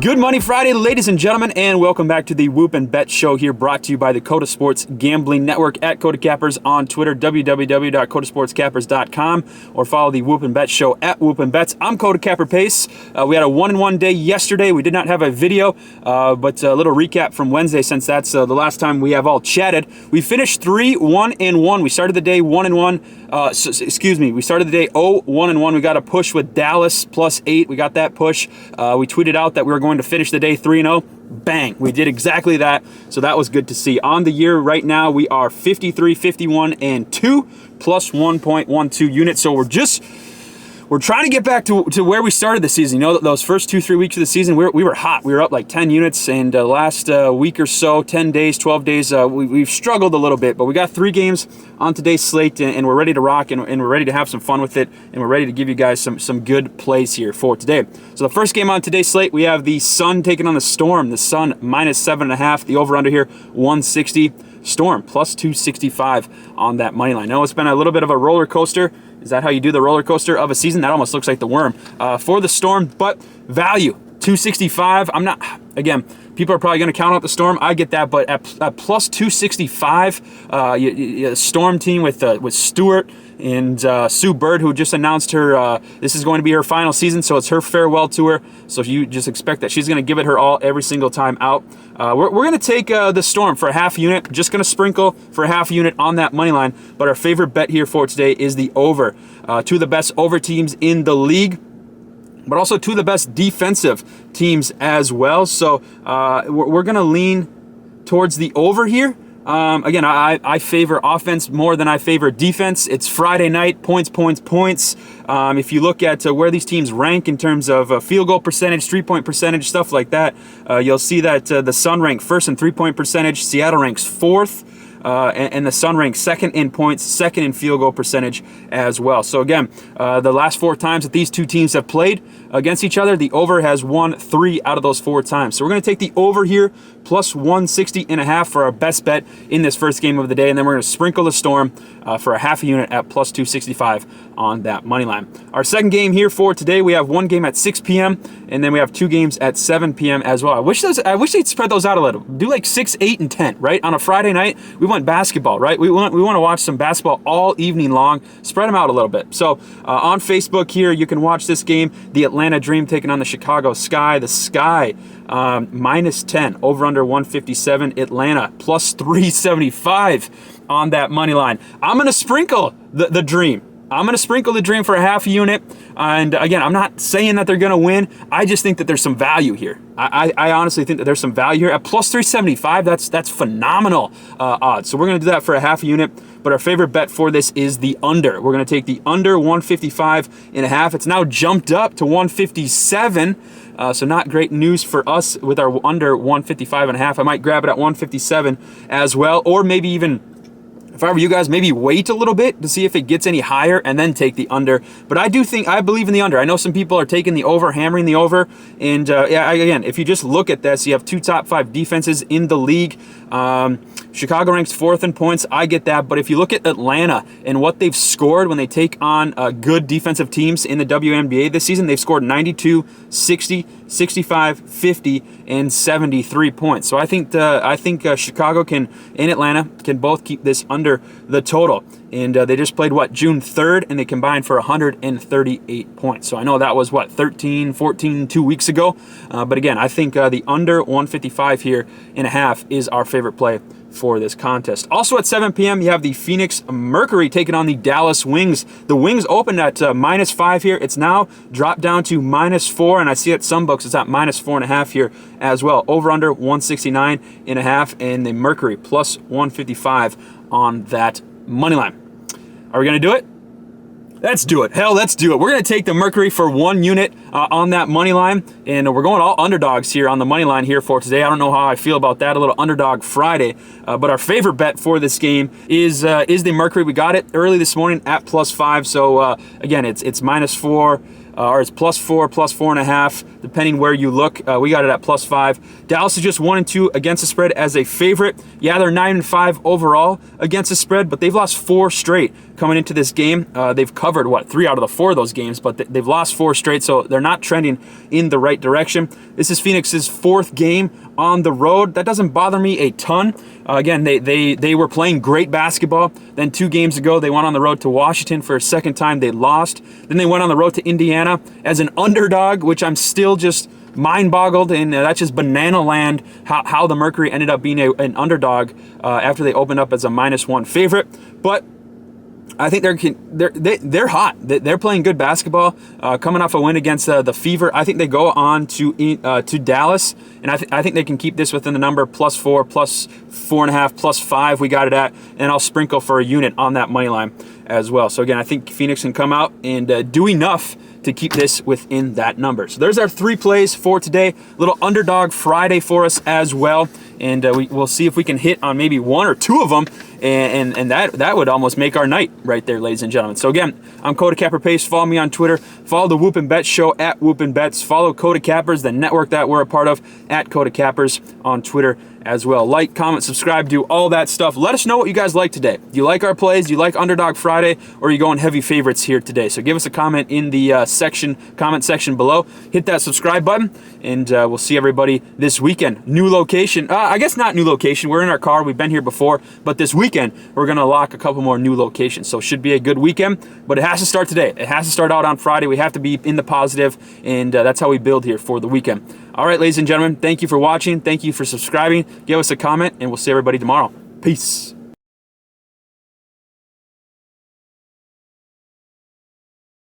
Good Money Friday, ladies and gentlemen, and welcome back to the Whoopin Bet Show here, brought to you by the Kota Sports Gambling Network at Kota Cappers on Twitter, www.kotasportscappers.com, or follow the Whoopin Bet Show at Whoopin Bets. I'm Kota Capper Pace. We had a 1-1 day yesterday. We did not have a video, but a little recap from Wednesday, since that's the last time we have all chatted. We finished 3-1-1. We started the day 1-1. We started the day 0-1-1. We got a push with Dallas +8. We got that push. We tweeted out that we were going to finish the day 3-0. Bang, we did exactly that, so that was good to see. On the year right now, we are 53, 51, and 2 plus 1.12 units, so we're trying to get back to where we started the season. You know, those first 2-3 weeks of the season, we were hot. We were up like 10 units, and last week or so, 10 days, 12 days, we've struggled a little bit, but we got 3 games on today's slate, and we're ready to rock, and we're ready to have some fun with it, and we're ready to give you guys some good plays here for today. So the first game on today's slate, we have the Sun taking on the Storm. The Sun -7.5, the over-under here, 160. Storm +265 on that money line. I know it's been a little bit of a roller coaster. Is that how you do the roller coaster of a season? That almost looks like the worm for the Storm, but value, 265. I'm not, again, people are probably going to count out the Storm. I get that, but at +265, Storm team with Stewart and Sue Bird, who just announced her, this is going to be her final season, so it's her farewell tour. So you just expect that she's going to give it her all every single time out. We're going to take the Storm for a half unit, just going to sprinkle for a half unit on that money line. But our favorite bet here for today is the over. Two of the best over teams in the league, but also two of the best defensive teams as well. So we're going to lean towards the over here. Again, I favor offense more than I favor defense. It's Friday night, points. If you look at where these teams rank in terms of field goal percentage, 3-point percentage, stuff like that, you'll see that the Sun rank first in 3-point percentage, Seattle ranks 4th, and the Sun ranks 2nd in points, 2nd in field goal percentage as well. So again, the last 4 times that these two teams have played against each other, the over has won 3 out of those 4 times. So we're going to take the over here, +160.5 for our best bet in this first game of the day, and then we're going to sprinkle the Storm for a half a unit at +265 on that money line. Our second game here for today, we have one game at 6 p.m. and then we have 2 games at 7 p.m. as well. I wish they'd spread those out a little. Do like 6, 8, and 10, right? On a Friday night, we want basketball, right? We want to watch some basketball all evening long. Spread them out a little bit. So on Facebook here, you can watch this game. The Atlanta Dream taking on the Chicago Sky. The Sky -10, over under 157. Atlanta +375 on that money line. I'm going to sprinkle the Dream. I'm going to sprinkle the Dream for a half a unit. And again, I'm not saying that they're going to win. I just think that there's some value here. I honestly think that there's some value here. At +375, that's phenomenal odds. So we're going to do that for a half a unit. But our favorite bet for this is the under. We're going to take the under 155.5. It's now jumped up to 157. So not great news for us with our under 155.5. I might grab it at 157 as well, or maybe even, if I were you guys, maybe wait a little bit to see if it gets any higher and then take the under. But I believe in the under. I know some people are taking the over, hammering the over. And again, if you just look at this, you have 2 top 5 defenses in the league. Chicago ranks 4th in points. I get that. But if you look at Atlanta and what they've scored when they take on good defensive teams in the WNBA this season, they've scored 92, 60, 65, 50, and 73 points. So I think Chicago and Atlanta can both keep this under the total. And they just played, June 3rd, and they combined for 138 points. So I know that was, 13, 14, 2 weeks ago. But again, I think the under 155 here and a half is our favorite play for this contest. Also at 7 p.m., you have the Phoenix Mercury taking on the Dallas Wings. The Wings opened at -5 here. It's now dropped down to -4, and I see at some books it's at -4.5 here as well. Over under 169.5, and the Mercury +155 on that money line. Are we going to do it? Let's do it. Hell, let's do it. We're going to take the Mercury for 1 unit on that money line, and we're going all underdogs here on the money line here for today. I don't know how I feel about that, a little underdog Friday, but our favorite bet for this game is the Mercury. We got it early this morning at +5, so again, it's -4. or it's +4, +4.5, depending where you look. We got it at +5. Dallas is just 1-2 against the spread as a favorite. Yeah, they're 9-5 overall against the spread, but they've lost 4 straight coming into this game. They've covered, 3 out of the 4 of those games, but they've lost 4 straight, so they're not trending in the right direction. This is Phoenix's 4th game on the road. That doesn't bother me a ton. Again, they were playing great basketball. Then 2 games ago, they went on the road to Washington for a second time. They lost. Then they went on the road to Indiana as an underdog, which I'm still just mind-boggled, and that's just banana land how the Mercury ended up being an underdog after they opened up as a -1 favorite. But I think they're hot. They're playing good basketball, coming off a win against the Fever. I think they go on to Dallas, and I think they can keep this within the number +4, +4.5, +5. We got it at, and I'll sprinkle for a unit on that money line as well. So again, I think Phoenix can come out and do enough to keep this within that number. So there's our 3 plays for today. Little underdog Friday for us as well, and we'll see if we can hit on maybe 1 or 2 of them, and that would almost make our night right there, ladies and gentlemen. So again, I'm Kota Capper Pace. Follow me on Twitter. Follow the Whoopin Bet Show at Whoopin Bets. Follow Kota Cappers, the network that we're a part of, at Kota Cappers on Twitter as well. Like, comment, subscribe, do all that stuff. Let us know what you guys like today. Do you like our plays? Do you like Underdog Friday? Or are you going heavy favorites here today? So give us a comment in the comment section below. Hit that subscribe button, and we'll see everybody this weekend. New location. I guess not new location. We're in our car. We've been here before. But this weekend, we're going to lock a couple more new locations. So it should be a good weekend. But it has to start today. It has to start out on Friday. We have to be in the positive, and that's how we build here for the weekend. All right, ladies and gentlemen, thank you for watching. Thank you for subscribing. Give us a comment, and we'll see everybody tomorrow. Peace.